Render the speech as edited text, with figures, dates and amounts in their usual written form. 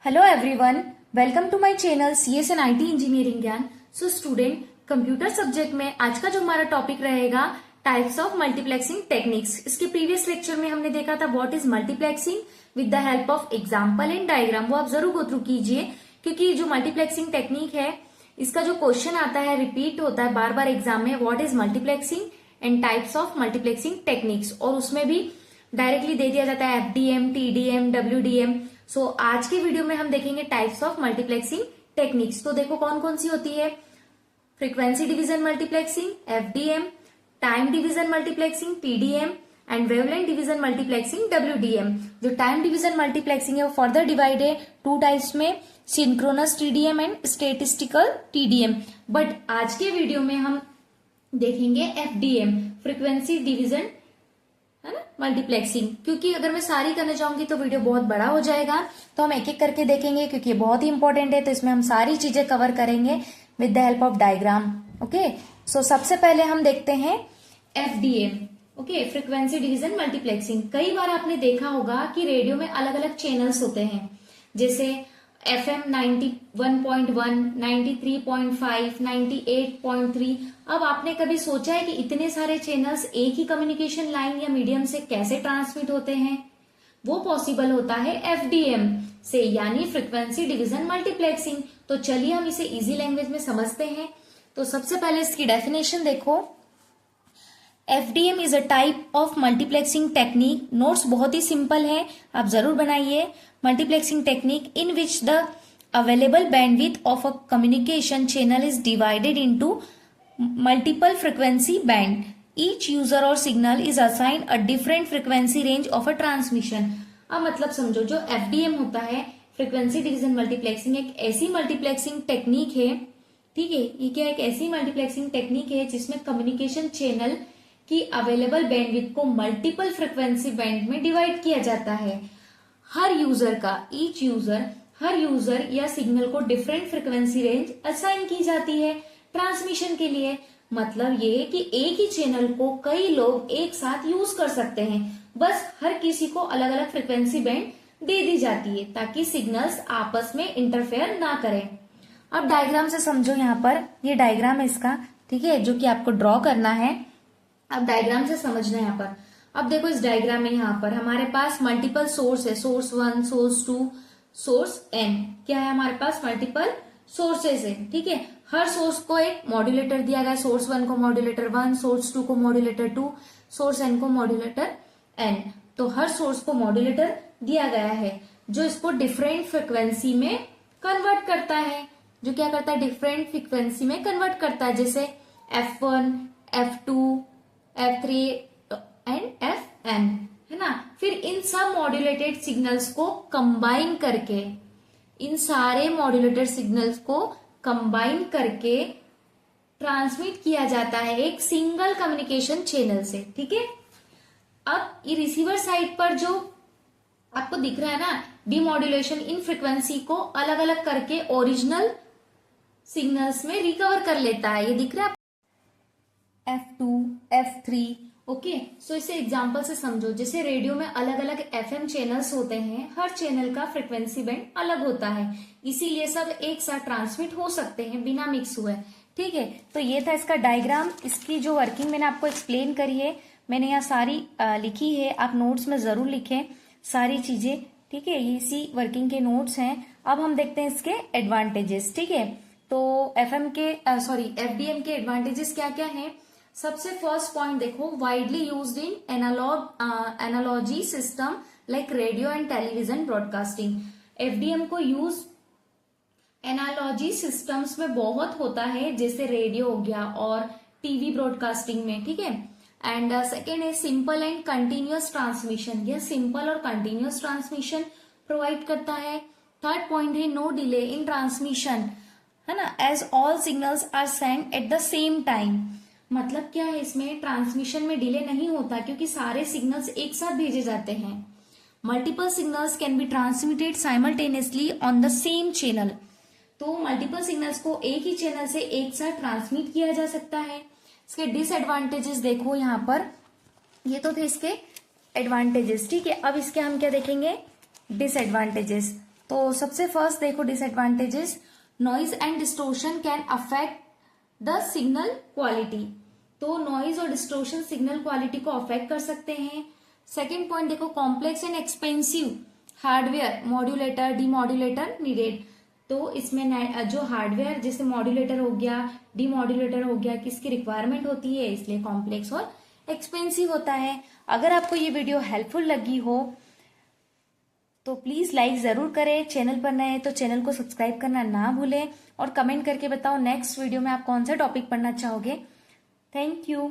Hello everyone, welcome to my channel CS and IT engineering ज्ञान। So student, computer subject में आज का जो हमारा टॉपिक रहेगा टाइप्स ऑफ मल्टीप्लेक्सिंग टेक्निक्स। इसके प्रीवियस लेक्चर में हमने देखा था what is multiplexing with the help of example and diagram. वो आप जरूर गो थ्रू कीजिए, क्योंकि जो मल्टीप्लेक्सिंग टेक्निक है इसका जो क्वेश्चन आता है रिपीट होता है बार बार एग्जाम में, what is multiplexing and types of multiplexing techniques, और उसमें भी डायरेक्टली दे दिया जाता है एफडीएम, टीडीएम, डब्ल्यूडीएम। सो आज के वीडियो में हम देखेंगे टाइप्स ऑफ मल्टीप्लेक्सिंग टेक्निक्स। तो देखो कौन कौन सी होती है। Frequency division multiplexing FDM, time division multiplexing TDM and wavelength division multiplexing WDM. जो टाइम डिवीजन मल्टीप्लेक्सिंग है वो फर्दर डिवाइड है टू टाइप्स में, synchronous TDM and statistical TDM. But आज के वीडियो में हम देखेंगे एफडीएम, फ्रीक्वेंसी डिवीजन है ना मल्टीप्लेक्सिंग। क्योंकि अगर मैं सारी करने जाऊंगी तो वीडियो बहुत बड़ा हो जाएगा, तो हम एक एक करके देखेंगे क्योंकि ये बहुत ही इंपॉर्टेंट है। तो इसमें हम सारी चीजें कवर करेंगे with the help of diagram. Okay, so सबसे पहले हम देखते हैं FDM. Okay, frequency division multiplexing. कई बार आपने देखा होगा कि रेडियो में अलग अलग चैनल्स होते हैं, जैसे FM 91.1, 93.5, 98.3। अब आपने कभी सोचा है कि इतने सारे चैनल्स एक ही कम्युनिकेशन लाइन या मीडियम से कैसे ट्रांसमिट होते हैं? वो पॉसिबल होता है एफडीएम से, यानी फ्रीक्वेंसी डिवीजन मल्टीप्लेक्सिंग। तो चलिए हम इसे इजी लैंग्वेज में समझते हैं। तो सबसे पहले इसकी डेफिनेशन देखो। FDM is a type of multiplexing technique. Notes बहुत ही सिंपल है, आप जरूर बनाइए। Multiplexing technique in which the available bandwidth of a communication channel is divided into multiple frequency band. Each user or signal is assigned a different frequency range of a transmission. अब मतलब समझो, जो FDM होता है frequency division multiplexing, एक ऐसी multiplexing technique है, ठीक है, ये क्या एक ऐसी मल्टीप्लेक्सिंग टेक्निक है जिसमें कम्युनिकेशन चैनल की अवेलेबल बैंडविड्थ को मल्टीपल फ्रीक्वेंसी बैंड में डिवाइड किया जाता है। हर यूजर का, ईच यूजर, हर यूजर या सिग्नल को डिफरेंट फ्रीक्वेंसी रेंज असाइन की जाती है ट्रांसमिशन के लिए। मतलब ये कि एक ही चैनल को कई लोग एक साथ यूज कर सकते हैं, बस हर किसी को अलग अलग फ्रीक्वेंसी बैंड दे दी जाती है ताकि सिग्नल्स आपस में इंटरफेयर ना करें। अब डायग्राम से समझो, यहाँ पर ये डायग्राम है इसका, ठीक है, जो कि आपको ड्रॉ करना है। अब डायग्राम से समझना है यहाँ पर। अब देखो इस डायग्राम में यहाँ पर हमारे पास मल्टीपल सोर्स है, सोर्स 1, सोर्स 2, सोर्स n। क्या है हमारे पास? मल्टीपल सोर्सेस है, ठीक है। हर सोर्स को एक मॉड्यूलेटर दिया गया है। सोर्स 1 को मॉड्यूलेटर 1, सोर्स 2 को मॉड्यूलेटर 2, सोर्स n को मॉड्यूलेटर n। तो हर सोर्स को मॉड्यूलेटर दिया गया है जो इसको डिफरेंट फ्रिक्वेंसी में कन्वर्ट करता है। जो क्या करता है? डिफरेंट फ्रिक्वेंसी में कन्वर्ट करता है, जैसे F1, F2, F3 and Fn, है ना। फिर इन सब मॉड्यूलेटेड सिग्नल्स को कंबाइन करके, इन सारे मॉड्यूलेटेड सिग्नल्स को कंबाइन करके ट्रांसमिट किया जाता है एक सिंगल कम्युनिकेशन चैनल से, ठीक है। अब ये रिसीवर साइड पर जो आपको दिख रहा है ना, डीमॉड्यूलेशन, इन फ्रिक्वेंसी को अलग अलग करके ओरिजिनल सिग्नल्स में रिकवर कर लेता है। ये दिख रहा है F2, F3। ओके, सो इसे एग्जांपल से समझो। जैसे रेडियो में अलग अलग एफएम चैनल्स होते हैं, हर चैनल का फ्रिक्वेंसी बैंड अलग होता है, इसीलिए सब एक साथ ट्रांसमिट हो सकते हैं बिना मिक्स हुए, ठीक है। तो ये था इसका डायग्राम। इसकी जो वर्किंग मैंने आपको एक्सप्लेन करी है, मैंने यहाँ सारी लिखी है, आप नोट्स में जरूर लिखें सारी चीजें, ठीक है। ये इसी वर्किंग के नोट्स हैं। अब हम देखते हैं इसके एडवांटेजेस, ठीक है। तो एफडीएम के एडवांटेजेस क्या क्या है? सबसे फर्स्ट पॉइंट देखो, widely used in analogy system like radio and television broadcasting. FDM को यूज एनालॉजी सिस्टम्स में बहुत होता है, जैसे रेडियो हो गया और टीवी ब्रॉडकास्टिंग में, ठीक है। एंड सेकेंड है सिंपल एंड कंटिन्यूअस ट्रांसमिशन। यह सिंपल और कंटिन्यूअस ट्रांसमिशन प्रोवाइड करता है। थर्ड पॉइंट है नो डिले इन ट्रांसमिशन, है ना, as all signals are send at the same time. मतलब क्या है, इसमें ट्रांसमिशन में डिले नहीं होता क्योंकि सारे सिग्नल्स एक साथ भेजे जाते हैं। Multiple signals can be transmitted simultaneously on the same channel. तो मल्टीपल सिग्नल्स को एक ही चैनल से एक साथ ट्रांसमिट किया जा सकता है। इसके डिसएडवांटेजेस देखो यहाँ पर, ये तो थे इसके एडवांटेजेस, ठीक है। अब इसके हम क्या देखेंगे? डिसएडवांटेजेस। तो सबसे फर्स्ट देखो disadvantages, noise and distortion can affect the signal quality. तो नॉइज और डिस्टोर्शन सिग्नल क्वालिटी को अफेक्ट कर सकते हैं। सेकेंड पॉइंट देखो, complex and expensive hardware modulator demodulator needed. तो इसमें जो हार्डवेयर जैसे मॉड्यूलेटर हो गया, डीमॉड्यूलेटर हो गया, किसकी रिक्वायरमेंट होती है, इसलिए कॉम्प्लेक्स और एक्सपेंसिव होता है। अगर आपको ये वीडियो हेल्पफुल लगी हो तो प्लीज लाइक जरूर करें। चैनल पर नए हैं तो चैनल को सब्सक्राइब करना ना भूलें और कमेंट करके बताओ नेक्स्ट वीडियो में आप कौन सा टॉपिक पढ़ना चाहोगे। Thank you.